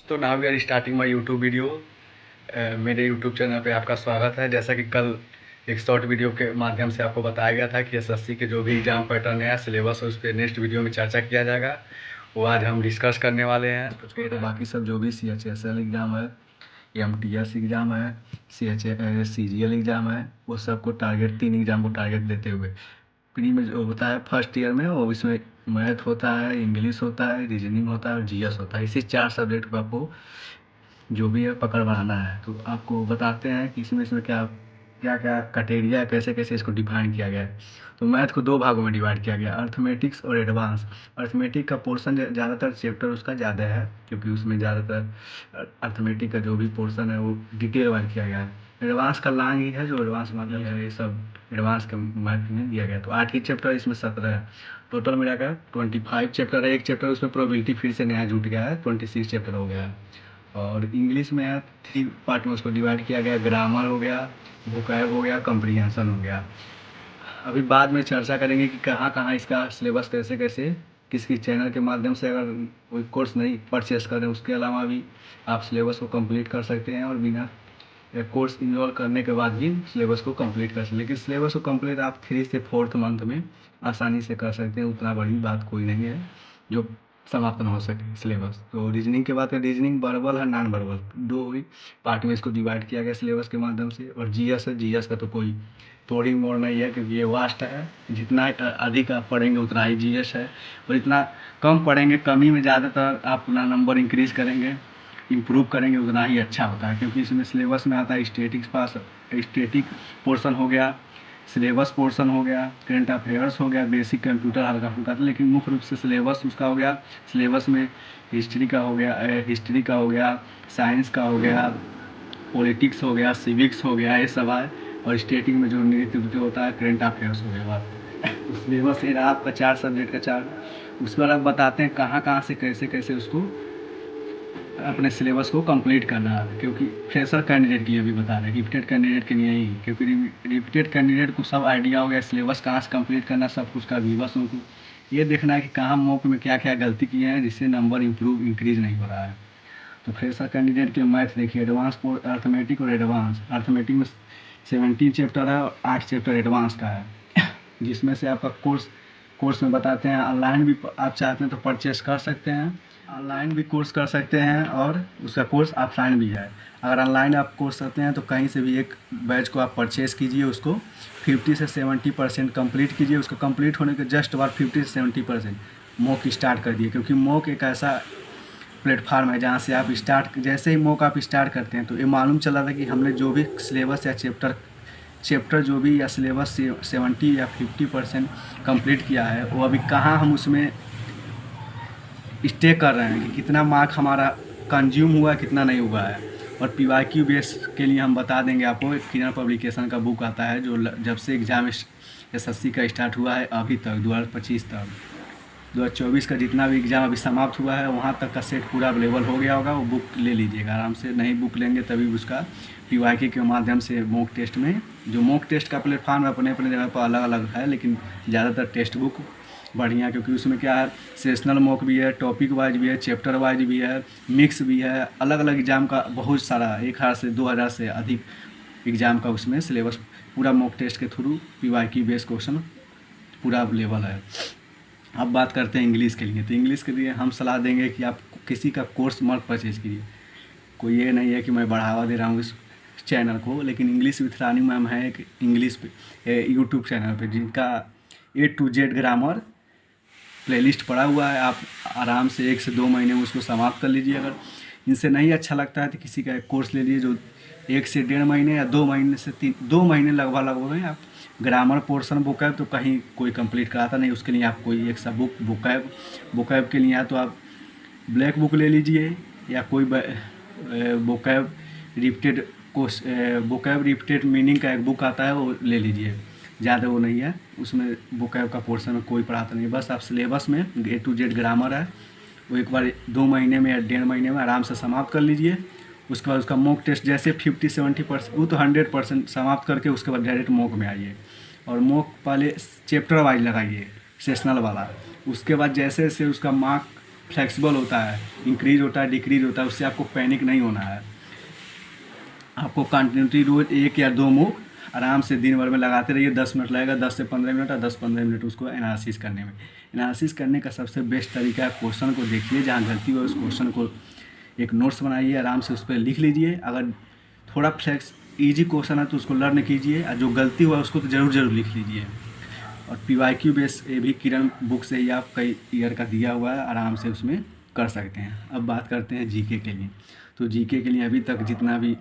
तो now we are starting my YouTube video. मेरे YouTube channel पे आपका स्वागत है। जैसा कि कल एक शॉर्ट वीडियो के माध्यम से आपको बताया गया था कि एसएससी के जो भी एग्ज़ाम पैटर्न है, सिलेबस है, उस पर नेक्स्ट वीडियो में चर्चा किया जाएगा। वो आज हम डिस्कस करने वाले हैं। फिर बाकी सब जो भी CHSL एग्ज़ाम है, MTS एग्ज़ाम है, CGL एग्ज़ाम है, वो सबको टारगेट 3 एग्ज़ाम को टारगेट देते हुए प्री में जो होता है फर्स्ट ईयर में, वो इसमें मैथ होता है, इंग्लिश होता है, रीजनिंग होता है और जीएस होता है। इसी 4 सब्जेक्ट को आपको जो भी है पकड़ बनाना है। तो आपको बताते हैं कि इसमें इसमें क्या क्या क्या क्राइटेरिया है, कैसे कैसे इसको डिफाइन किया गया है। तो मैथ को 2 भागों में डिवाइड किया गया, अर्थमेटिक्स और एडवांस। अर्थमेटिक का पोर्शन ज़्यादातर चैप्टर उसका ज़्यादा है, क्योंकि उसमें ज़्यादातर अर्थमेटिक का जो भी पोर्शन है वो डिटेल वाइज किया गया है। एडवांस का लाइन ही है, जो एडवांस मतलब है, ये सब एडवांस के मैथ में दिया गया। तो 8 ही चैप्टर, इसमें 17 है टोटल मिलाकर 25 चैप्टर है। एक चैप्टर उसमें प्रोबेबिलिटी फिर से नया जुट गया है, 26 चैप्टर हो गया है। और इंग्लिश में है 3 पार्ट में उसको डिवाइड किया गया, ग्रामर हो गया, वोकैब हो गया, कम्प्रीहेंशन हो गया। अभी बाद में चर्चा करेंगे कि कहाँ कहाँ इसका सिलेबस कैसे कैसे किसकी चैनल के माध्यम से अगर कोई कोर्स नहीं परचेस करें, उसके अलावा भी आप सिलेबस को कंप्लीट कर सकते हैं और बिना कोर्स इन्वॉल्व करने के बाद भी सिलेबस को कंप्लीट कर सकते हैं। लेकिन सिलेबस को कंप्लीट आप 3 से 4th मंथ में आसानी से कर सकते हैं, उतना बड़ी बात कोई नहीं है जो समाप्त ना हो सके सिलेबस। तो रीजनिंग की बात करें, रीजनिंग वर्बल है, नॉन वर्बल, 2 ही पार्ट में इसको डिवाइड किया गया सिलेबस के माध्यम से। और जीएस है, जीएस का तो कोई तोड़ ही मोड़ नहीं है, क्योंकि ये वास्ट है। जितना अधिक आप पढ़ेंगे उतना ही जीएस है, और इतना कम पढ़ेंगे, कमी में ज़्यादातर आप अपना नंबर इंक्रीज करेंगे, इम्प्रूव करेंगे, उतना ही अच्छा होता है। क्योंकि इसमें सिलेबस में आता है स्टेटिक पोर्शन हो गया, सिलेबस पोर्शन हो गया, करंट अफेयर्स हो गया, बेसिक कंप्यूटर हल्का फुल्का, लेकिन मुख्य रूप से सिलेबस उसका हो गया। सिलेबस में हिस्ट्री का हो गया, साइंस का हो गया, पॉलिटिक्स हो गया, सिविक्स हो गया, ये सब है। और स्टेटिक में जो नृत्य होता है, करंट अफेयर्स हो गया। बात सिलेबस ये रहा आपका 4 सब्जेक्ट का 4। उसके बाद आप बताते हैं कहाँ कहाँ से कैसे कैसे उसको अपने सिलेबस को कंप्लीट करना है। क्योंकि फ्रेशर कैंडिडेट के लिए भी बता रहे हैं, रिपीटेड कैंडिडेट के लिए ही, क्योंकि रिपीटेड कैंडिडेट को सब आइडिया हो गया सिलेबस कहाँ से कंप्लीट करना, सब कुछ का भी। बस उनको ये देखना है कि कहाँ मॉक में क्या क्या गलती किए हैं, जिससे नंबर इंक्रीज नहीं हो रहा है। तो फ्रेशर कैंडिडेट के मैथ देखिए, एडवांस अर्थमेटिक और एडवांस। अर्थमेटिक में 17 चैप्टर है और 8 चैप्टर एडवांस का है, जिसमें से आपका कोर्स में बताते हैं। ऑनलाइन भी आप चाहते हैं तो परचेस कर सकते हैं, ऑनलाइन भी कोर्स कर सकते हैं, और उसका कोर्स ऑफलाइन भी है। अगर ऑनलाइन आप कोर्स करते हैं तो कहीं से भी एक बैच को आप परचेस कीजिए, उसको 50 से 70% कंप्लीट कीजिए। उसको कंप्लीट होने के जस्ट बाद 50 से 70% मॉक स्टार्ट कर दिए। क्योंकि मॉक एक ऐसा प्लेटफार्म है जहाँ से आप जैसे ही मॉक आप स्टार्ट करते हैं तो ये मालूम चला था कि हमने जो भी सिलेबस या चैप्टर जो भी या सिलेबस 70 या 50% कंप्लीट किया है, वो अभी कहाँ हम उसमें स्टे कर रहे हैं, कि कितना मार्क हमारा कंज्यूम हुआ है, कितना नहीं हुआ है। और PYQ बेस के लिए हम बता देंगे आपको। एक किरण पब्लिकेशन का बुक आता है, जो जब से एग्ज़ाम SSC का स्टार्ट हुआ है अभी तक 2025 तक 2024 का जितना भी एग्ज़ाम अभी समाप्त हुआ है, वहाँ तक का सेट पूरा अवेलेबल हो गया होगा। वो बुक ले लीजिएगा आराम से। नहीं बुक लेंगे तभी उसका PYQ के माध्यम से मॉक टेस्ट में, जो मॉक टेस्ट का प्लेटफॉर्म अपने अपने जगह पर अलग अलग है, लेकिन ज़्यादातर टेक्स्ट बुक बढ़िया, क्योंकि उसमें क्या है, सेशनल मॉक भी है, टॉपिक वाइज भी है, चैप्टर वाइज भी है, मिक्स भी है, अलग अलग एग्ज़ाम का बहुत सारा 1000 से 2000 से अधिक एग्ज़ाम का उसमें सिलेबस पूरा मॉक टेस्ट के थ्रू PYQ बेस्ड क्वेश्चन पूरा अवेलेबल है। अब बात करते हैं इंग्लिश के लिए। तो इंग्लिश के लिए हम सलाह देंगे कि आप किसी का कोर्स मत परचेज कीजिए। कोई ये नहीं है कि मैं बढ़ावा दे रहा हूँ इस चैनल को, लेकिन इंग्लिश विथ रानी मैम है एक इंग्लिश पे यूट्यूब चैनल पे, जिनका A to Z grammar playlist पड़ा हुआ है। आप आराम से 1 से 2 महीने में उसको समाप्त कर लीजिए। अगर इनसे नहीं अच्छा लगता है तो किसी का एक कोर्स ले लीजिए, जो 1 से 1.5 महीने या 2 महीने से 2 महीने लगभग में आप ग्रामर पोर्शन वोकैब तो कहीं कोई कंप्लीट कराता नहीं। उसके लिए आप कोई एक सा बुक वोकैब के लिए या तो आप ब्लैक बुक ले लीजिए, या कोई वोकैब रिपीटेड मीनिंग का एक बुक आता है, वो ले लीजिए। ज़्यादा वो नहीं है, उसमें वोकैब का पोर्शन में कोई पढ़ाता नहीं। बस आप सिलेबस में A to Z ग्रामर है, वो एक बार 2 महीने में या 1.5 महीने में आराम से समाप्त कर लीजिए। उसके बाद उसका मॉक टेस्ट जैसे 50-70%, वो तो 100% समाप्त करके उसके बाद डायरेक्ट मॉक में आइए। और मॉक पहले चैप्टर वाइज लगाइए, सेशनल वाला। उसके बाद जैसे जैसे उसका मार्क फ्लेक्सिबल होता है, इंक्रीज होता है, डिक्रीज होता है, उससे आपको पैनिक नहीं होना है। आपको कंटिन्यूटी रोज 1 या 2 मूक आराम से दिन भर में लगाते रहिए। 10 मिनट लगेगा, 10 से 15 मिनट, और 10-15 मिनट उसको एनालिसिस करने में। एनालिसिस करने का सबसे बेस्ट तरीका है, क्वेश्चन को देखिए, जहाँ गलती हो उस क्वेश्चन को एक नोट्स बनाइए, आराम से उस पर लिख लीजिए। अगर थोड़ा ईजी क्वेश्चन है तो उसको लर्न कीजिए, और जो गलती हुआ उसको तो ज़रूर लिख लीजिए। और PYQ बेस ये भी किरण बुक से ही आप कई ईयर का दिया हुआ है, आराम से उसमें कर सकते हैं। अब बात करते हैं जीके के लिए। तो जीके के लिए अभी तक जितना भी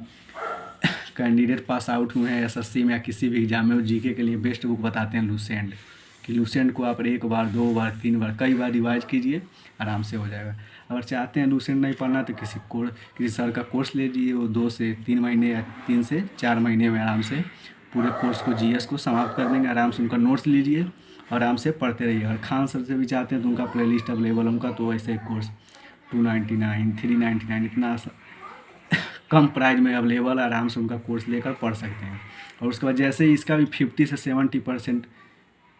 कैंडिडेट पास आउट हुए हैं SSC में या किसी भी एग्जाम में, वो जीके के लिए बेस्ट बुक बताते हैं लुसेंट। कि लुसेंट को आप 1 बार 2 बार 3 बार कई बार रिवाइज कीजिए, आराम से हो जाएगा। अगर चाहते हैं लुसेंट नहीं पढ़ना तो किसी सर का कोर्स ले लीजिए, वो 2 से 3 महीने या 3 से 4 महीने में आराम से पूरे कोर्स को GS को समाप्त कर देंगे। आराम से उनका नोट्स लीजिए और आराम से पढ़ते रहिए। अगर खान सर से भी चाहते हैं तो उनका प्लेलिस्ट अवेलेबल है उनका, तो ऐसे कोर्स 299 399 इतना कम प्राइस में अवेलेबल, आराम से उनका कोर्स लेकर पढ़ सकते हैं। और उसके बाद जैसे ही इसका भी 50 से 70%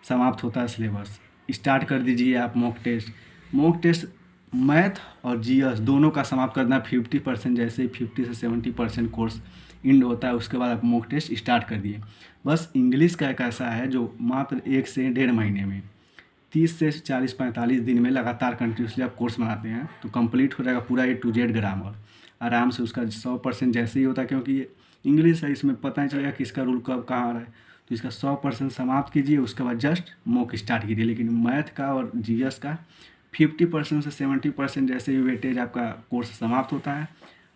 समाप्त होता है सिलेबस, स्टार्ट कर दीजिए आप मॉक टेस्ट मैथ और GS दोनों का समाप्त करना 50%। जैसे ही 50 से 70% कोर्स इंड होता है, उसके बाद आप मॉक टेस्ट स्टार्ट कर दिए। बस इंग्लिश का एक ऐसा है जो मात्र 1 से 1.5 महीने में 30 से 40-45 दिन में लगातार कंटिन्यूसली आप कोर्स बनाते हैं तो कंप्लीट हो जाएगा पूरा A to Z ग्रामर। आराम से उसका 100% जैसे ही होता है, क्योंकि ये इंग्लिश है, इसमें पता नहीं चलेगा कि इसका रूल कब कहाँ आ रहा है। तो इसका 100% समाप्त कीजिए, उसके बाद जस्ट मॉक स्टार्ट कीजिए। लेकिन मैथ का और GS का 50% से 70% जैसे ही वेटेज आपका कोर्स समाप्त होता है,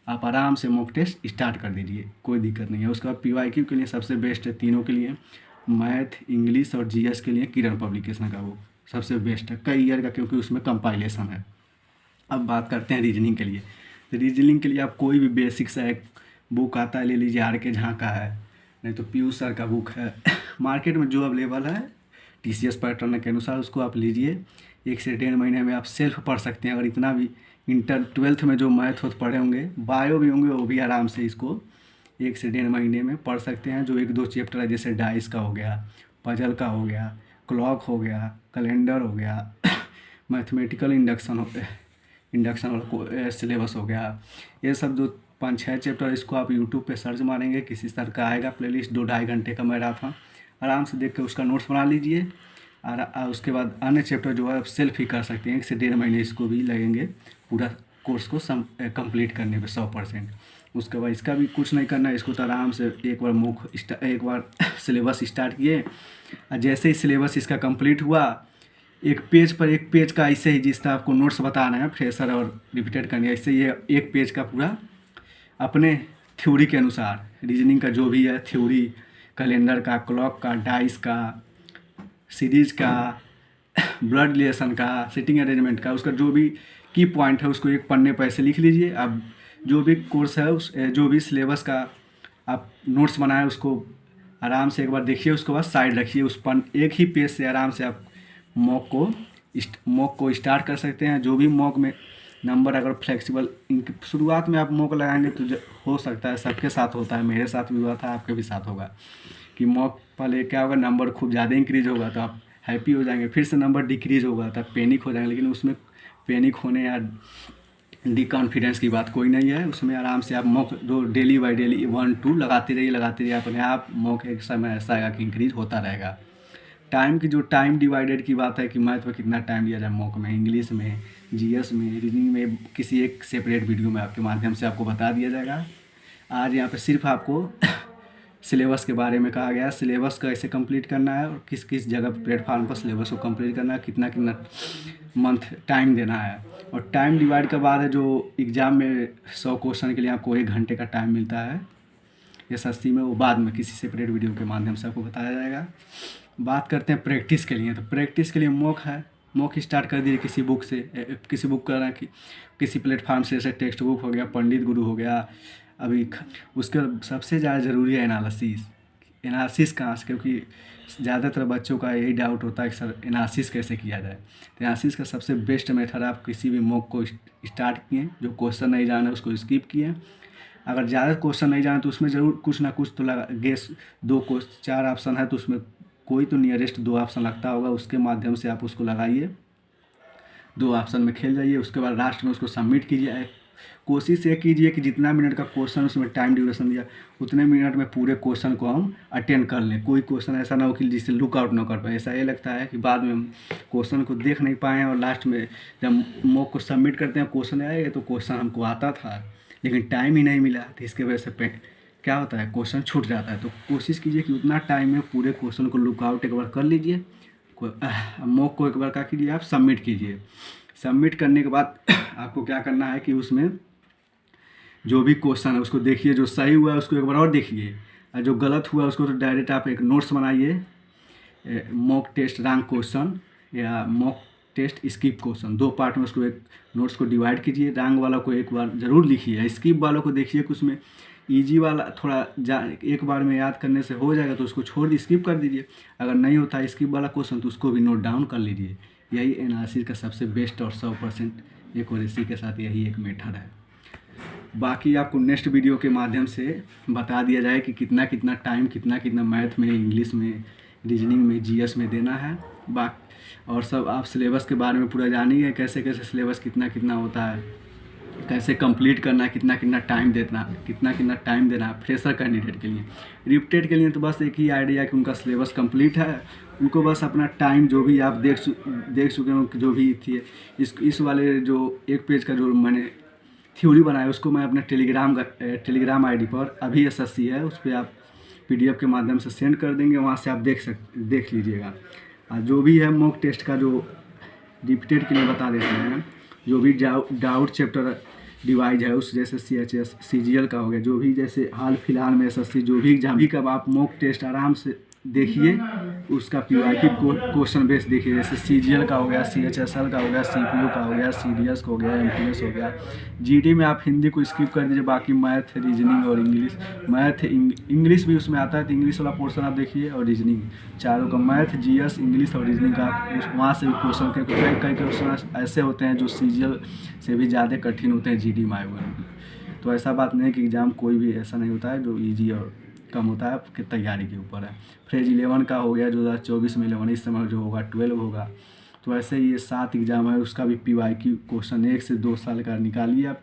आप आराम से मॉक टेस्ट स्टार्ट कर दीजिए, कोई दिक्कत नहीं है। उसके बाद PYQ के लिए सबसे बेस्ट है, तीनों के लिए, मैथ, इंग्लिश और GS के लिए किरण पब्लिकेशन का बुक सबसे बेस्ट है कई ईयर का, क्योंकि उसमें कंपाइलेशन है। अब बात करते हैं रीजनिंग के लिए। तो रीजनिंग के लिए आप कोई भी बेसिक सा एक बुक आता है ले लीजिए, RK झा का है, नहीं तो पीयूष सर का बुक है मार्केट में जो अवेलेबल है TCS पैटर्न के अनुसार उसको आप लीजिए। 1 से 1.5 महीने में आप सेल्फ पढ़ सकते हैं। अगर इतना भी 12th में जो मैथ पढ़े होंगे, बायो भी होंगे, वो भी आराम से इसको 1 से 1.5 महीने में पढ़ सकते हैं। जो 1-2 चैप्टर है, जैसे डाइस का हो गया, पजल का हो गया, क्लॉक हो गया, कैलेंडर हो गया मैथमेटिकल इंडक्शन और सिलेबस हो गया, ये सब जो 5-6 चैप्टर, इसको आप यूट्यूब पे सर्च मारेंगे, किसी सर का आएगा प्लेलिस्ट 2-2.5 घंटे का मैराथन, आराम से देख के उसका नोट्स बना लीजिए। और उसके बाद अन्य चैप्टर जो है आप सेल्फ ही कर सकते हैं। 1 से 1.5 महीने इसको भी लगेंगे पूरा कोर्स को कंप्लीट करने पे 100%। उसके बाद इसका भी कुछ नहीं करना है, इसको तो आराम से एक बार सिलेबस स्टार्ट किए, और जैसे ही सिलेबस इसका कंप्लीट हुआ, एक पेज का ऐसे ही जिस तरह आपको नोट्स बताना है फ्रेशर और रिपीटेड करनी है, ऐसे ये 1 पेज का पूरा अपने थ्योरी के अनुसार, रीजनिंग का जो भी है थ्योरी, कैलेंडर का, क्लॉक का, डाइस का, सीरीज का, ब्लड रिलेशन का, सिटिंग अरेंजमेंट का, उसका जो भी की पॉइंट है उसको एक पन्ने पर ऐसे लिख लीजिए। अब जो भी कोर्स है जो भी सिलेबस का आप नोट्स बनाए उसको आराम से एक बार देखिए, उसके बाद साइड रखिए। एक ही पेज से आराम से आप मॉक को स्टार्ट कर सकते हैं। जो भी मॉक में नंबर अगर फ्लेक्सिबल, शुरुआत में आप मॉक लगाएंगे तो हो सकता है, सबके साथ होता है, मेरे साथ भी हुआ था, आपके भी साथ होगा, कि मॉक पहले क्या होगा, नंबर खूब ज़्यादा इंक्रीज होगा तो आप हैप्पी हो जाएंगे, फिर से नंबर डिक्रीज होगा तो आप पैनिक हो जाएंगे। लेकिन उसमें पैनिक होने या डी कॉन्फिडेंस की बात कोई नहीं है। उसमें आराम से आप मॉक जो डेली बाई डेली 1-2 लगाते रहिए, अपने आप मॉक एक समय ऐसा आएगा कि इंक्रीज होता रहेगा। टाइम डिवाइडेड की बात है कि मैथ में कितना टाइम दिया जाए, मॉक में, इंग्लिश में, GS में, रीजनिंग में, किसी एक सेपरेट वीडियो में आपके माध्यम से आपको बता दिया जाएगा। आज यहाँ पे सिर्फ आपको सिलेबस के बारे में कहा गया, सिलेबस कैसे कंप्लीट करना है और किस किस जगह प्लेटफार्म पर सिलेबस को कंप्लीट करना है, कितना कितना मंथ टाइम देना है। और टाइम डिवाइड के बाद है जो एग्ज़ाम में 100 क्वेश्चन के लिए आपको 1 घंटे का टाइम मिलता है SSC में, वो बाद में किसी सेपरेट वीडियो के माध्यम से आपको बताया जाएगा। बात करते हैं प्रैक्टिस के लिए। तो प्रैक्टिस के लिए मॉक है, मॉक स्टार्ट कर दीजिए किसी बुक से, किसी बुक का किसी प्लेटफार्म से, जैसे टेक्स्ट बुक हो गया, पंडित गुरु हो गया। अभी उसका सबसे ज़्यादा ज़रूरी है एनालिसिस कहाँ से, क्योंकि ज़्यादातर बच्चों का यही डाउट होता है कि सर एनालिसिस कैसे किया जाए। तो एनालिसिस का सबसे बेस्ट मेथड, आप किसी भी मॉक को स्टार्ट किए, जो क्वेश्चन नहीं जाने उसको स्किप किए। अगर ज़्यादा क्वेश्चन नहीं जाने तो उसमें ज़रूर कुछ ना कुछ तो लगा, 4 ऑप्शन है तो उसमें कोई तो नियरेस्ट 2 ऑप्शन लगता होगा, उसके माध्यम से आप उसको लगाइए। 2 ऑप्शन में खेल जाइए। उसके बाद लास्ट में उसको सबमिट कीजिए। कोशिश ये कीजिए कि जितना मिनट का क्वेश्चन उसमें टाइम ड्यूरेशन दिया उतने मिनट में पूरे क्वेश्चन को हम अटेंड कर लें। कोई क्वेश्चन ऐसा ना हो कि जिससे लुक आउट ना कर पाए। ऐसा ये लगता है कि बाद में हम क्वेश्चन को देख नहीं पाए और लास्ट में जब मॉक को सबमिट करते हैं क्वेश्चन आए तो क्वेश्चन हमको आता था लेकिन टाइम ही नहीं मिला, तो इसके वजह से क्या होता है, क्वेश्चन छूट जाता है। तो कोशिश कीजिए कि उतना टाइम में पूरे क्वेश्चन को लुक आउट एक बार कर लीजिए। मॉक को एक बार क्या कीजिए, आप सबमिट कीजिए। सबमिट करने के बाद आपको क्या करना है कि उसमें जो भी क्वेश्चन है उसको देखिए, जो सही हुआ है उसको एक बार और देखिए और जो गलत हुआ उसको तो डायरेक्ट आप एक नोट्स बनाइए, मॉक टेस्ट रैंक क्वेश्चन या mock test skip question, 2 part में उसको एक नोट्स को डिवाइड कीजिए। रैंक वाला को एक बार ज़रूर लिखिए, स्किप वालों को देखिए कि उसमें ईजी वाला थोड़ा एक बार में याद करने से हो जाएगा तो उसको छोड़ दी, स्किप कर दीजिए। अगर नहीं होता स्किप वाला क्वेश्चन तो उसको भी नोट डाउन कर लीजिए। यही एनालिसिस का सबसे बेस्ट और 100% एक्यूरेसी के साथ यही एक मेथड है। बाकी आपको नेक्स्ट वीडियो के माध्यम से बता दिया जाए कि कितना कितना टाइम कितना मैथ में, इंग्लिश में, रीजनिंग में, जीएस में देना है। और सब आप सिलेबस के बारे में पूरा जानिए, कैसे कैसे सिलेबस कितना होता है, कैसे कंप्लीट करना है, कितना टाइम देना है फ्रेशर कैंडिडेट के लिए। रिपीटेड के लिए तो बस एक ही आइडिया कि उनका सिलेबस कंप्लीट है, उनको बस अपना टाइम जो भी आप देख चुके हो जो भी थी इस वाले जो 1 पेज का जो मैंने थ्योरी बनाया उसको मैं अपने टेलीग्राम आईडी पर अभी एसएससी है उस पर आप पीडीएफ के माध्यम से सेंड कर देंगे, वहाँ से आप देख लीजिएगा। जो भी है मॉक टेस्ट का जो रिपीटेड के लिए बता देते हैं, जो भी डाउट चैप्टर डिवाइज है उस जैसे CHS CGL का हो गया, जो भी जैसे हाल फिलहाल में SSC जो भी एग्जाम भी कब आप मॉक टेस्ट आराम से देखिए, उसका PYQ क्वेश्चन बेस देखिए। जैसे CGL का हो गया, CHSL का हो गया, CPU का हो गया, CDS का हो गया, MTS हो गया। GD में आप हिंदी को स्किप कर दीजिए, बाकी मैथ, रीजनिंग और इंग्लिश भी उसमें आता है तो इंग्लिश वाला पोर्शन आप देखिए, और रीजनिंग चारों का मैथ, GS, इंग्लिश और रीजनिंग का वहाँ से भी क्वेश्चन कई क्वेश्चन ऐसे होते हैं जो CGL से भी ज़्यादा कठिन होते हैं GD में आए हुए। तो ऐसा बात नहीं कि एग्ज़ाम कोई भी ऐसा नहीं होता है जो ईजी और कम होता है, आपकी तैयारी के ऊपर है। फेज 11 का हो गया 2024 में 11, इस समय जो होगा 12 होगा। तो ऐसे ही ये 7 एग्ज़ाम है, उसका भी PYQ क्वेश्चन 1 से 2 साल का निकालिए आप।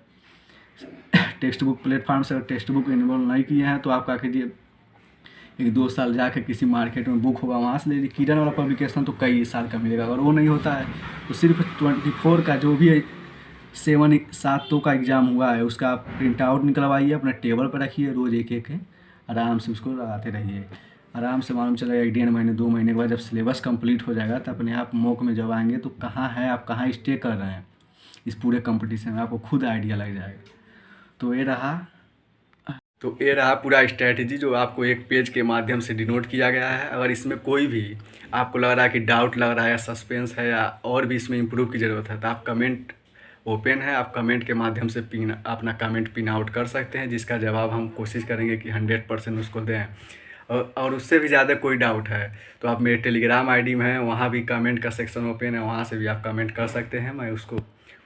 टेक्स्ट बुक प्लेटफार्म से अगर टेक्स्ट बुक इन्वॉल्व नहीं किए हैं तो आप क्या कीजिए, 1-2 साल जाकर किसी मार्केट में बुक होगा वहाँ से ले लीजिए। किरण वाला पब्लिकेशन तो कई साल का मिलेगा, अगर वो नहीं होता है तो सिर्फ 24 का जो भी 7 का एग्ज़ाम हुआ है उसका आप प्रिंट आउट निकलवाइए, अपने टेबल पर रखिए, रोज़ एक आराम से उसको लगाते रहिए। आराम से मालूम चलेगा 1-1.5 महीने 2 महीने के बाद जब सिलेबस कंप्लीट हो जाएगा तो अपने आप मॉक में जब आएंगे तो कहाँ है आप, कहाँ स्टे कर रहे हैं इस पूरे कंपटीशन में, आपको खुद आइडिया लग जाएगा। तो ये रहा पूरा स्ट्रैटेजी जो आपको 1 पेज के माध्यम से डिनोट किया गया है। अगर इसमें कोई भी आपको लग रहा है कि डाउट लग रहा है या सस्पेंस है या और भी इसमें इम्प्रूव की ज़रूरत है तो आप कमेंट ओपन है, आप कमेंट के माध्यम से अपना कमेंट पिन आउट कर सकते हैं, जिसका जवाब हम कोशिश करेंगे कि 100% उसको दें। और उससे भी ज़्यादा कोई डाउट है तो आप मेरे टेलीग्राम आईडी में हैं, वहाँ भी कमेंट का सेक्शन ओपन है, वहाँ से भी आप कमेंट कर सकते हैं। मैं उसको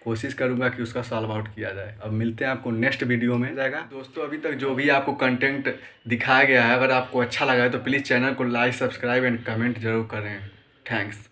कोशिश करूँगा कि उसका सॉल्व आउट किया जाए। अब मिलते हैं आपको नेक्स्ट वीडियो में जाएगा। दोस्तों अभी तक जो भी आपको कंटेंट दिखाया गया है अगर आपको अच्छा लगा है तो प्लीज़ चैनल को लाइक, सब्सक्राइब एंड कमेंट जरूर करें। थैंक्स।